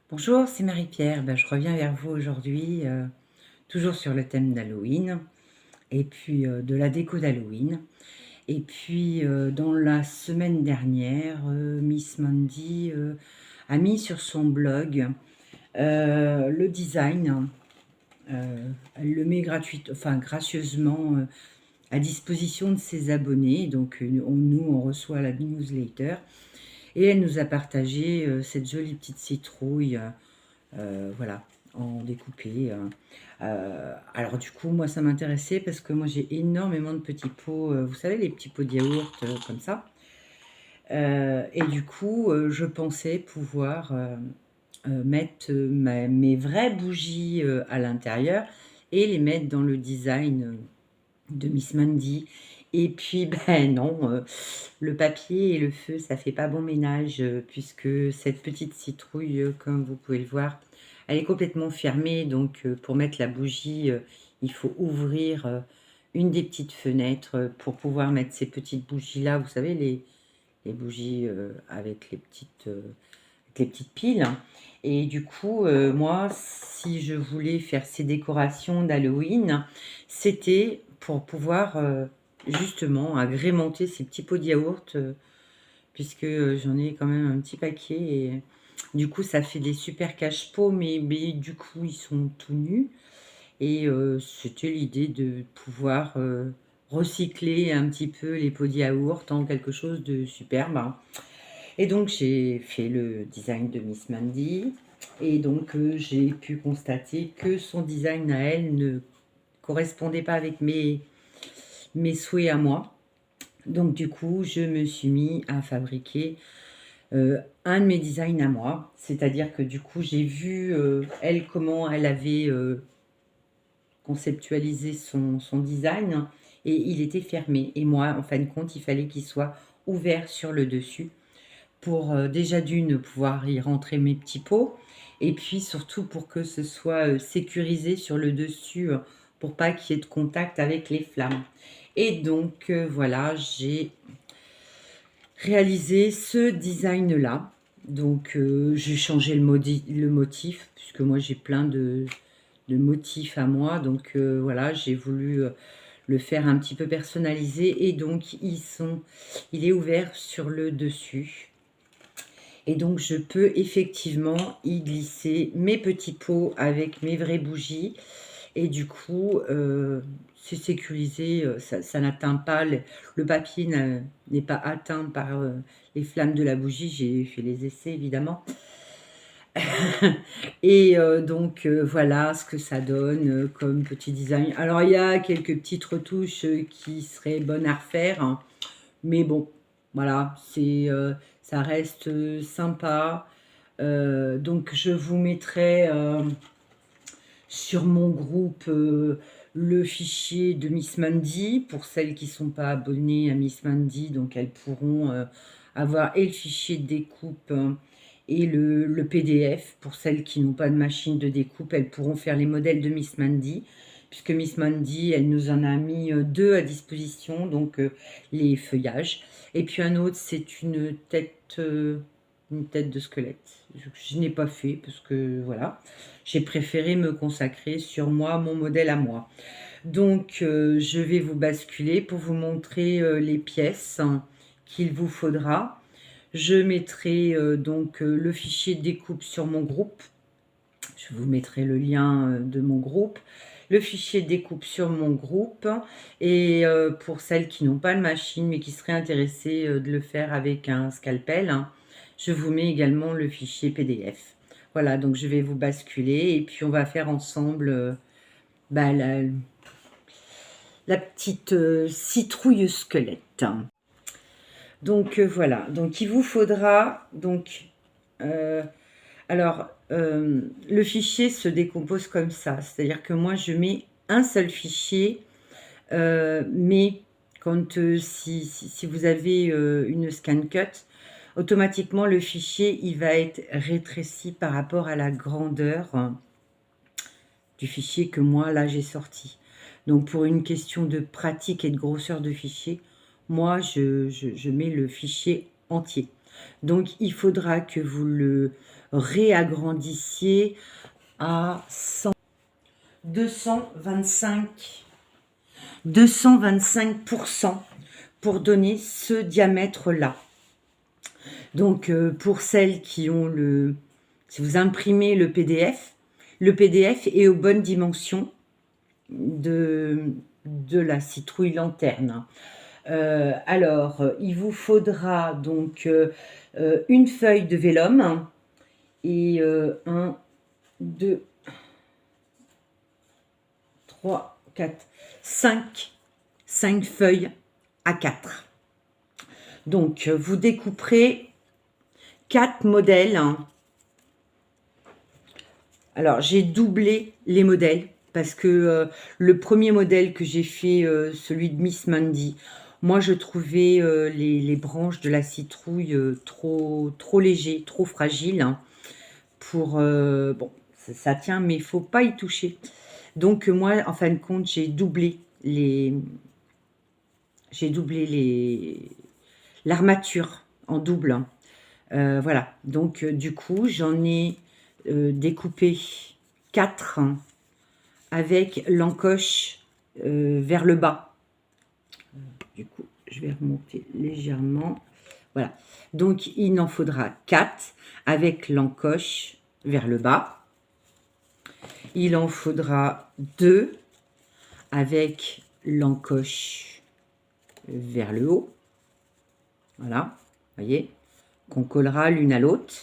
Bonjour, c'est Marie-Pierre. Je reviens vers vous aujourd'hui, toujours sur le thème d'Halloween et puis de la déco d'Halloween. Et puis dans la semaine dernière, Miss Mandy a mis sur son blog le design. Elle le met gracieusement à disposition de ses abonnés. Donc nous, on reçoit la newsletter. Et elle nous a partagé cette jolie petite citrouille. Voilà, en découpé. Alors du coup, moi, ça m'intéressait parce que moi, j'ai énormément de petits pots, vous savez, les petits pots de yaourt comme ça. Et du coup, je pensais pouvoir mettre mes vraies bougies à l'intérieur et les mettre dans le design de Miss Mandy. Et puis, ben non, le papier et le feu, ça fait pas bon ménage, puisque cette petite citrouille, comme vous pouvez le voir, elle est complètement fermée. Donc, pour mettre la bougie, il faut ouvrir une des petites fenêtres pour pouvoir mettre ces petites bougies-là. Vous savez, les bougies avec les petites piles. Et du coup, moi, si je voulais faire ces décorations d'Halloween, c'était pour pouvoir justement agrémenter ces petits pots de yaourt, puisque j'en ai quand même un petit paquet. Et du coup, ça fait des super cache-pots, mais du coup, ils sont tout nus. Et c'était l'idée de pouvoir recycler un petit peu les pots de yaourt en quelque chose de superbe. Et donc, j'ai fait le design de Miss Mandy. Et donc, j'ai pu constater que son design à elle ne correspondait pas avec mes souhaits à moi. Donc, du coup, je me suis mis à fabriquer un de mes designs à moi. C'est-à-dire que du coup, j'ai vu, elle, comment elle avait conceptualisé son design. Et il était fermé. Et moi, en fin de compte, il fallait qu'il soit ouvert sur le dessus pour déjà d'une pouvoir y rentrer mes petits pots et puis surtout pour que ce soit sécurisé sur le dessus pour pas qu'il y ait de contact avec les flammes. Et donc voilà, j'ai réalisé ce design là. Donc j'ai changé le motif puisque moi j'ai plein de motifs à moi. Donc voilà, j'ai voulu le faire un petit peu personnalisé et donc il est ouvert sur le dessus. Et donc, je peux effectivement y glisser mes petits pots avec mes vraies bougies. Et du coup, c'est sécurisé, ça n'atteint pas, le papier n'est pas atteint par les flammes de la bougie. J'ai fait les essais, évidemment. Et donc, voilà ce que ça donne comme petit design. Alors, il y a quelques petites retouches qui seraient bonnes à refaire, hein. Mais bon, voilà, ça reste sympa. Donc, je vous mettrai sur mon groupe le fichier de Miss Mandy. Pour celles qui ne sont pas abonnées à Miss Mandy, donc elles pourront avoir et le fichier de découpe et le PDF. Pour celles qui n'ont pas de machine de découpe, elles pourront faire les modèles de Miss Mandy, puisque Miss Mandy, elle nous en a mis deux à disposition, donc les feuillages. Et puis un autre, c'est une tête de squelette. Je n'ai pas fait parce que voilà, j'ai préféré me consacrer sur moi, mon modèle à moi. Donc je vais vous basculer pour vous montrer les pièces qu'il vous faudra. Je mettrai donc le fichier de découpe sur mon groupe. Je vous mettrai le lien de mon groupe, le fichier de découpe sur mon groupe. Et pour celles qui n'ont pas de machine mais qui seraient intéressées de le faire avec un scalpel, hein, je vous mets également le fichier PDF. Voilà, donc je vais vous basculer et puis on va faire ensemble bah, la petite citrouille squelette. Donc voilà, donc il vous faudra donc alors le fichier se décompose comme ça, c'est-à-dire que moi je mets un seul fichier, mais quand si vous avez une scan cut, automatiquement le fichier il va être rétréci par rapport à la grandeur du fichier que moi là j'ai sorti. Donc pour une question de pratique et de grosseur de fichier, moi je mets le fichier entier. Donc il faudra que vous réagrandissiez à 225% pour donner ce diamètre-là. Donc, pour celles qui ont si vous imprimez le PDF est aux bonnes dimensions de la citrouille lanterne. Alors, il vous faudra donc une feuille de vélum et 1, 2, 3, 4, 5 feuilles A4. Donc, vous découperez 4 modèles. Alors, j'ai doublé les modèles parce que le premier modèle que j'ai fait, celui de Miss Mandy, moi, je trouvais les branches de la citrouille trop légers, trop fragiles. Pour, bon, ça tient, mais il ne faut pas y toucher. Donc, moi, en fin de compte, j'ai doublé l'armature en double. Voilà, donc du coup, j'en ai découpé 4 avec l'encoche vers le bas. Du coup, je vais remonter légèrement. Voilà, donc il en faudra 4 avec l'encoche vers le bas. Il en faudra 2 avec l'encoche vers le haut. Voilà, vous voyez, qu'on collera l'une à l'autre,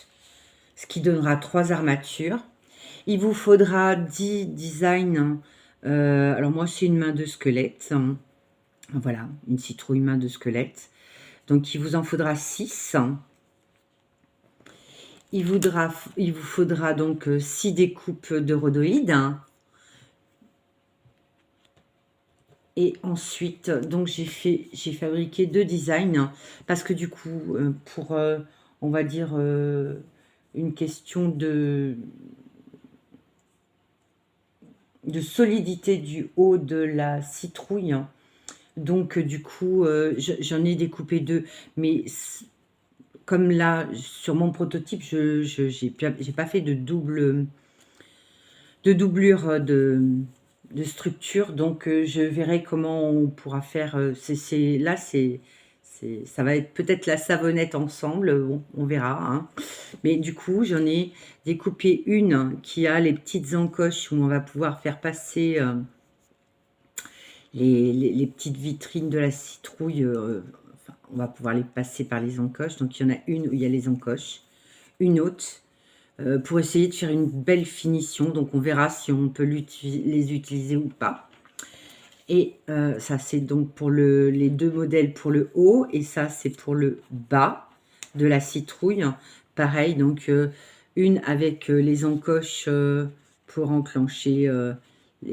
ce qui donnera 3 armatures. Il vous faudra 10 designs. Alors moi, c'est une main de squelette. Voilà, une citrouille main de squelette. Donc, il vous en faudra 6. Il vous faudra donc 6 découpes de rhodoïdes. Et ensuite, donc j'ai fabriqué 2 designs parce que du coup, pour, on va dire, une question de solidité du haut de la citrouille, donc du coup, j'en ai découpé 2, mais comme là, sur mon prototype, j'ai pas fait de doublure de structure, donc je verrai comment on pourra faire. Là, ça va être peut-être la savonnette ensemble, bon, on verra. Hein. Mais du coup, j'en ai découpé une qui a les petites encoches où on va pouvoir faire passer les petites vitrines de la citrouille. Enfin, on va pouvoir les passer par les encoches. Donc, il y en a une où il y a les encoches, une autre pour essayer de faire une belle finition. Donc, on verra si on peut les utiliser ou pas. Et ça, c'est donc pour les 2 modèles pour le haut. Et ça, c'est pour le bas de la citrouille. Pareil, donc une avec les encoches pour enclencher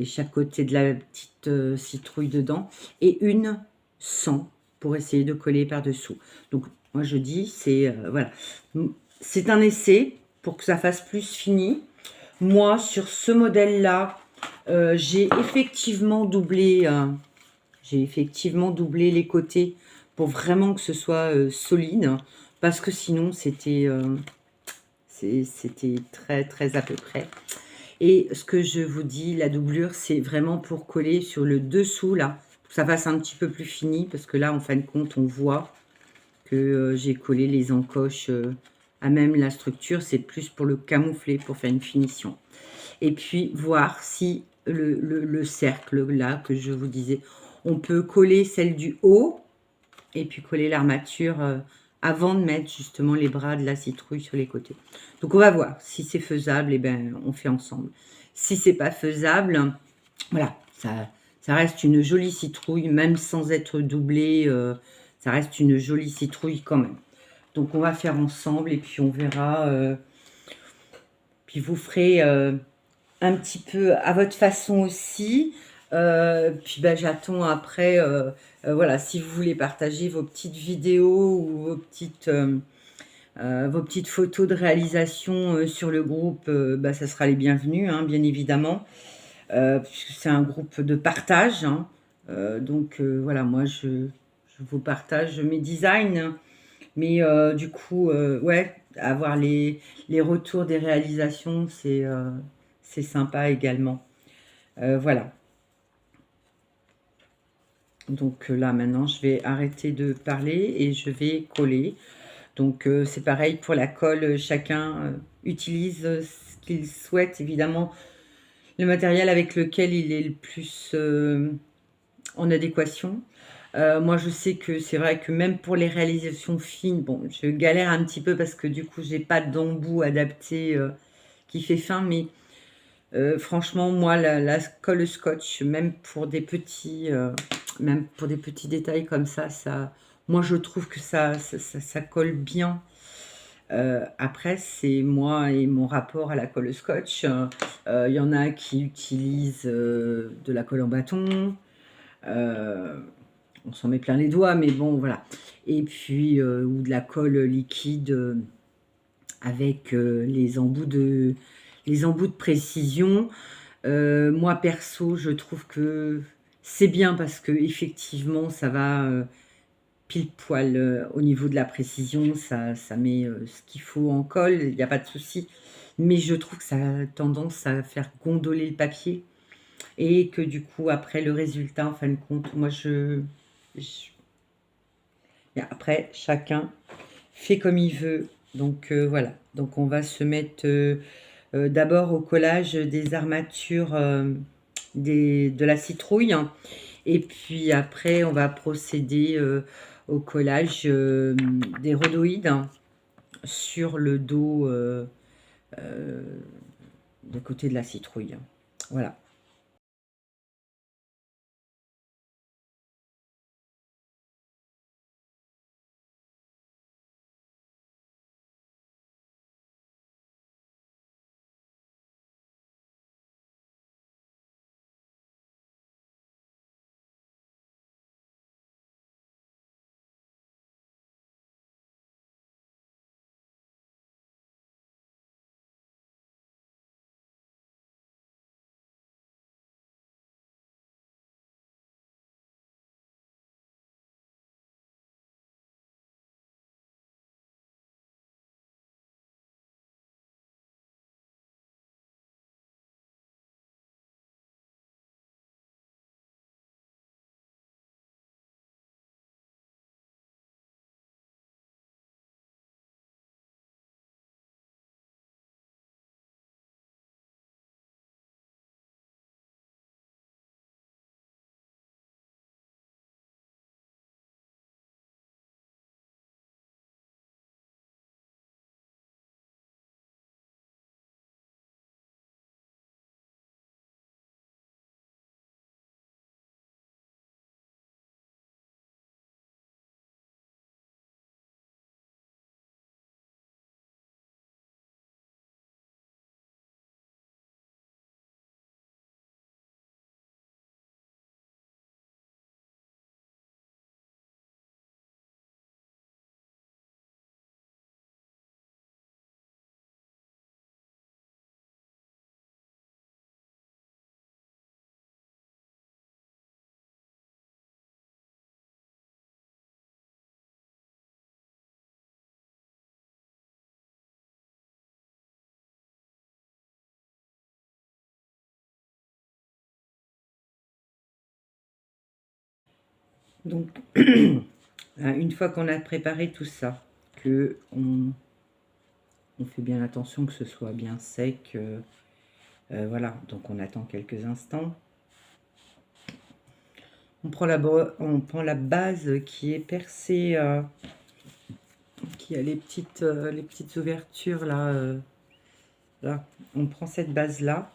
chaque côté de la petite citrouille dedans. Et une sans pour essayer de coller par-dessous. Donc, moi, je dis, c'est voilà. C'est un essai pour que ça fasse plus fini. Moi, sur ce modèle-là, j'ai effectivement doublé les côtés pour vraiment que ce soit solide, parce que sinon c'était très très à peu près. Et ce que je vous dis, la doublure, c'est vraiment pour coller sur le dessous là, pour que ça fasse un petit peu plus fini, parce que là, en fin de compte, on voit que j'ai collé les encoches à même la structure. C'est plus pour le camoufler, pour faire une finition. Et puis voir si le cercle là que je vous disais, on peut coller celle du haut et puis coller l'armature avant de mettre justement les bras de la citrouille sur les côtés. Donc on va voir si c'est faisable, et ben on fait ensemble. Si c'est pas faisable, voilà, ça reste une jolie citrouille, même sans être doublée, ça reste une jolie citrouille quand même. Donc on va faire ensemble et puis on verra. Puis vous ferez un petit peu à votre façon aussi. Puis ben, j'attends après, voilà, si vous voulez partager vos petites vidéos ou vos petites photos de réalisation sur le groupe, ben, ça sera les bienvenus, hein, bien évidemment, puisque c'est un groupe de partage. Hein. Donc voilà, moi je vous partage mes designs, mais du coup, ouais, avoir les retours des réalisations, c'est sympa également. Voilà. Donc là, maintenant, je vais arrêter de parler et je vais coller. Donc c'est pareil pour la colle, chacun utilise ce qu'il souhaite, évidemment, le matériel avec lequel il est le plus en adéquation. Moi, je sais que c'est vrai que même pour les réalisations fines, bon, je galère un petit peu parce que du coup, j'ai pas d'embout adapté qui fait fin, mais franchement, moi, la colle scotch, même pour des petits détails comme ça, moi, je trouve que ça colle bien. Après, c'est moi et mon rapport à la colle scotch. Il y en a qui utilisent de la colle en bâton. On s'en met plein les doigts, mais bon, voilà. Et puis, ou de la colle liquide avec les embouts de précision. Moi, perso, je trouve que c'est bien parce que effectivement, ça va pile poil au niveau de la précision. Ça met ce qu'il faut en colle, il n'y a pas de souci. Mais je trouve que ça a tendance à faire gondoler le papier et que du coup, après, le résultat, en fin de compte, moi, et après, chacun fait comme il veut. Donc voilà. Donc on va se mettre d'abord au collage des armatures de la citrouille. Et puis après, on va procéder au collage des rhodoïdes sur le dos de côté de la citrouille. Voilà. Donc, une fois qu'on a préparé tout ça, que on fait bien attention que ce soit bien sec. Voilà, donc on attend quelques instants. On prend la base qui est percée, qui a les petites ouvertures là. Là, on prend cette base-là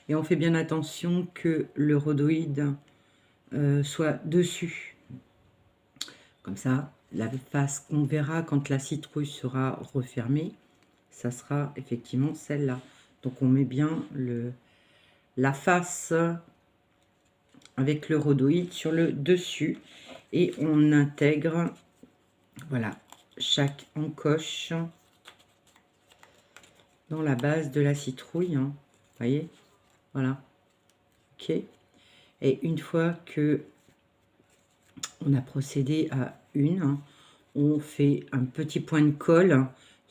et on fait bien attention que le rhodoïde soit dessus. Comme ça, la face qu'on verra quand la citrouille sera refermée, ça sera effectivement celle-là. Donc on met bien la face avec le rhodoïde sur le dessus et on intègre, voilà, chaque encoche dans la base de la citrouille, hein. Vous voyez, voilà, ok. Et une fois que on a procédé à une, on fait un petit point de colle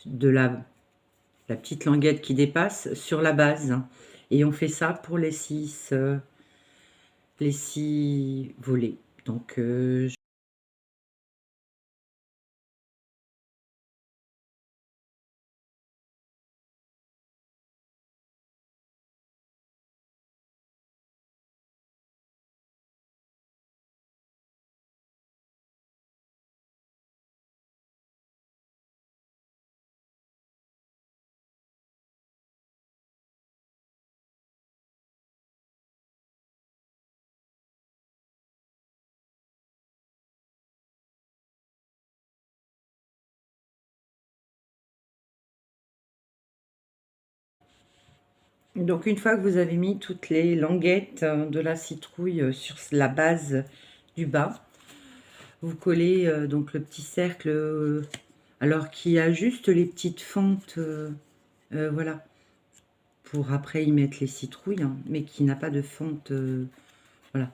de la petite languette qui dépasse sur la base. Et on fait ça pour les 6 volets. Donc Donc une fois que vous avez mis toutes les languettes de la citrouille sur la base du bas, vous collez donc le petit cercle, alors qui a juste les petites fentes, voilà, pour après y mettre les citrouilles, hein, mais qui n'a pas de fente, voilà.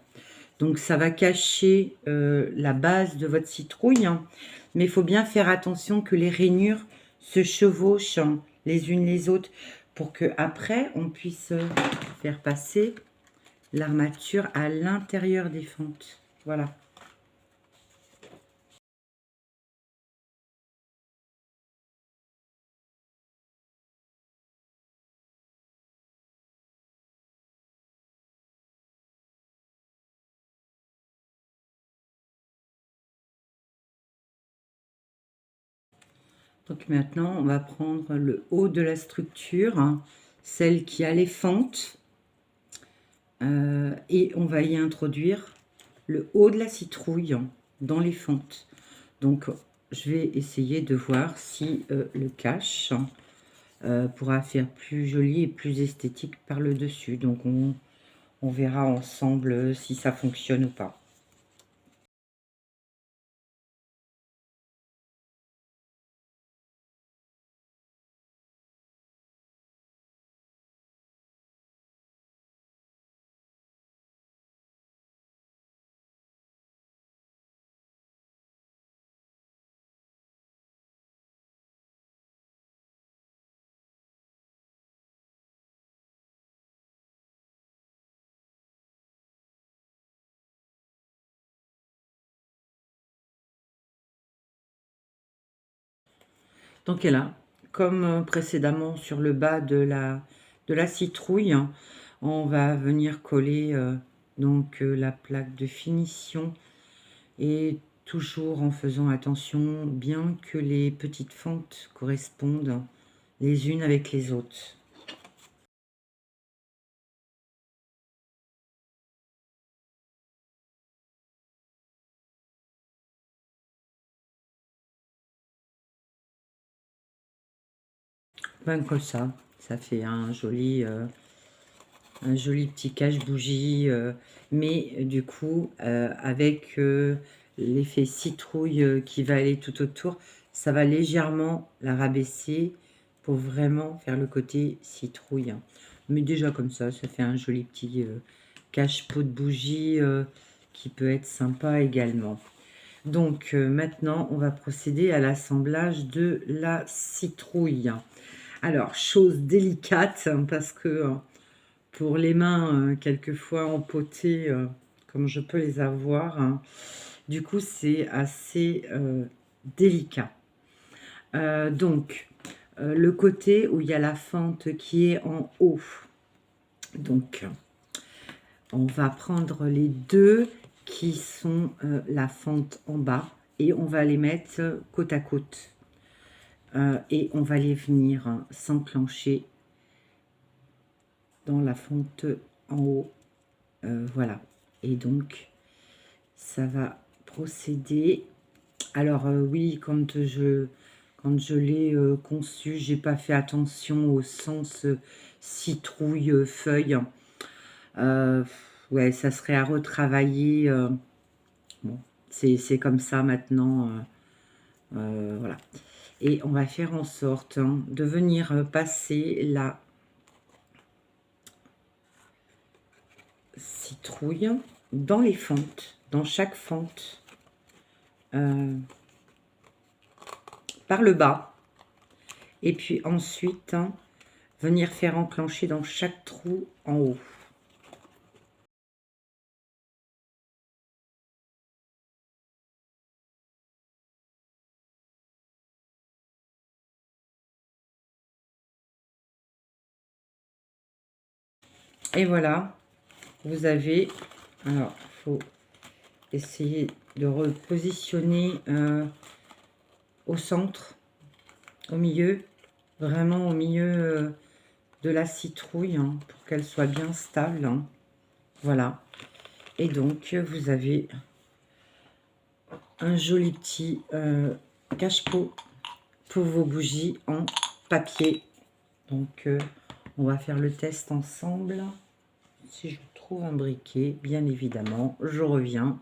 Donc ça va cacher la base de votre citrouille, hein, mais il faut bien faire attention que les rainures se chevauchent, hein, les unes les autres, pour que après on puisse faire passer l'armature à l'intérieur des fentes. Voilà. Donc maintenant, on va prendre le haut de la structure, hein, celle qui a les fentes, et on va y introduire le haut de la citrouille dans les fentes. Donc, je vais essayer de voir si le cache pourra faire plus joli et plus esthétique par le dessus. Donc, on verra ensemble si ça fonctionne ou pas. Donc là, comme précédemment sur le bas de la citrouille, hein, on va venir coller donc la plaque de finition, et toujours en faisant attention bien que les petites fentes correspondent les unes avec les autres. Même comme ça fait un joli petit cache-bougie, mais du coup, avec l'effet citrouille qui va aller tout autour, ça va légèrement la rabaisser pour vraiment faire le côté citrouille. Mais déjà comme ça fait un joli petit cache-pot de bougie qui peut être sympa également. Donc maintenant, on va procéder à l'assemblage de la citrouille. Alors, chose délicate, hein, parce que pour les mains, quelquefois empotées, comme je peux les avoir, hein, du coup, c'est assez délicat. Donc, le côté où il y a la fente qui est en haut. Donc, on va prendre les deux qui sont la fente en bas et on va les mettre côte à côte. Et on va les venir s'enclencher dans la fente en haut. Voilà. Et donc, ça va procéder. Alors, oui, quand je l'ai conçu, j'ai pas fait attention au sens citrouille, feuille. Ouais, ça serait à retravailler. Bon, c'est comme ça maintenant. Voilà. Et on va faire en sorte de venir passer la citrouille dans les fentes, dans chaque fente, par le bas. Et puis ensuite, venir faire enclencher dans chaque trou en haut. Et voilà, vous avez... Alors, il faut essayer de repositionner au centre, au milieu, vraiment au milieu de la citrouille, hein, pour qu'elle soit bien stable. Hein. Voilà. Et donc, vous avez un joli petit cache-pot pour vos bougies en papier. Donc, on va faire le test ensemble. Si je trouve un briquet, bien évidemment, je reviens.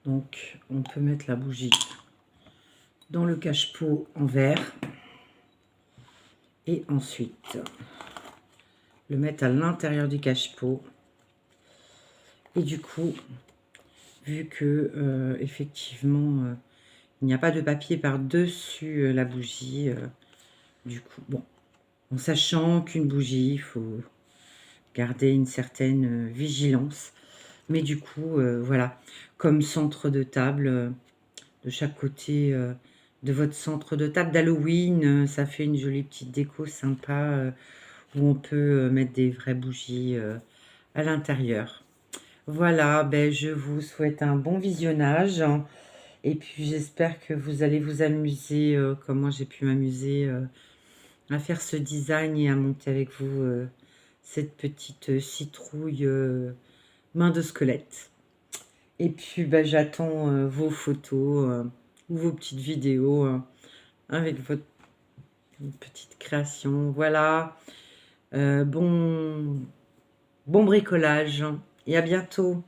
Donc, on peut mettre la bougie dans le cache-pot en verre. Et ensuite, le mettre à l'intérieur du cache-pot. Et du coup, vu que, effectivement, il n'y a pas de papier par-dessus la bougie, du coup, bon, en sachant qu'une bougie, il faut garder une certaine vigilance. Mais du coup, voilà, comme centre de table, de chaque côté de votre centre de table d'Halloween, ça fait une jolie petite déco sympa où on peut mettre des vraies bougies à l'intérieur. Voilà, ben, je vous souhaite un bon visionnage. Et puis j'espère que vous allez vous amuser comme moi j'ai pu m'amuser à faire ce design et à monter avec vous cette petite citrouille main de squelette. Et puis ben, j'attends vos photos ou vos petites vidéos avec votre petite création. Voilà, bon bricolage et à bientôt.